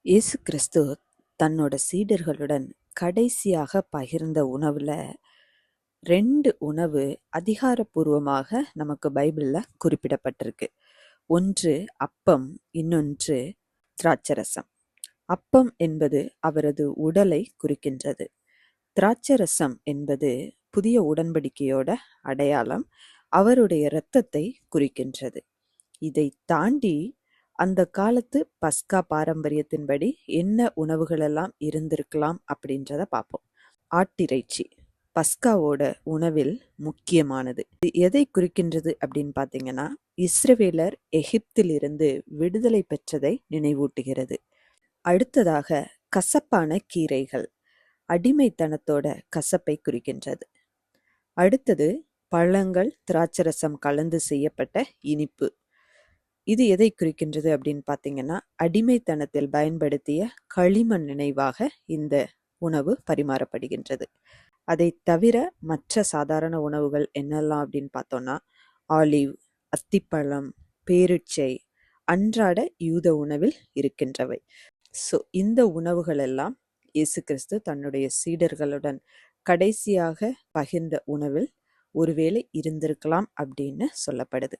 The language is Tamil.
இயேசு கிறிஸ்து தன்னோட சீடர்களுடன் கடைசியாக பகிர்ந்த உணவுல 2 உணவு அதிகாரப்பூர்வமாக நமக்கு பைபிள்ல குறிப்பிடப்பட்டிருக்கு. ஒன்று அப்பம், இன்னொன்று திராட்சரசம். அப்பம் என்பது அவரது உடலை குறிக்கின்றது. திராட்சரசம் என்பது புதிய உடன்படிக்கையோட அடையாளம், அவருடைய இரத்தத்தை குறிக்கின்றது. இதை தாண்டி அந்த காலத்து பஸ்கா பாரம்பரியத்தின்படி என்ன உணவுகள் எல்லாம் இருந்திருக்கலாம் அப்படின்றத பார்ப்போம். ஆட்டிறைச்சி பஸ்காவோட உணவில் முக்கியமானது. இது எதை குறிக்கின்றது அப்படின்னு பார்த்தீங்கன்னா, இஸ்ரவேலர் எகிப்திலிருந்து விடுதலை பெற்றதை நினைவூட்டுகிறது. அடுத்ததாக கசப்பான கீரைகள் அடிமைத்தனத்தோட கசப்பை குறிக்கின்றது. அடுத்தது பழங்கள், திராட்சரசம் கலந்து செய்யப்பட்ட இனிப்பு. இது எதை குறிக்கின்றது அப்படின்னு பார்த்தீங்கன்னா, அடிமைத்தனத்தில் பயன்படுத்திய களிமண் நினைவாக இந்த உணவு பரிமாறப்படுகின்றது. அதை தவிர மற்ற சாதாரண உணவுகள் என்னெல்லாம் அப்படின்னு பார்த்தோம்னா, ஆலிவ், அத்திப்பழம், பேரிச்சை அன்றாட யூத உணவில் இருக்கின்றவை. ஸோ இந்த உணவுகள் எல்லாம் இயேசு கிறிஸ்து தன்னுடைய சீடர்களுடன் கடைசியாக பகிர்ந்த உணவில் ஒருவேளை இருந்திருக்கலாம் அப்படின்னு சொல்லப்படுது.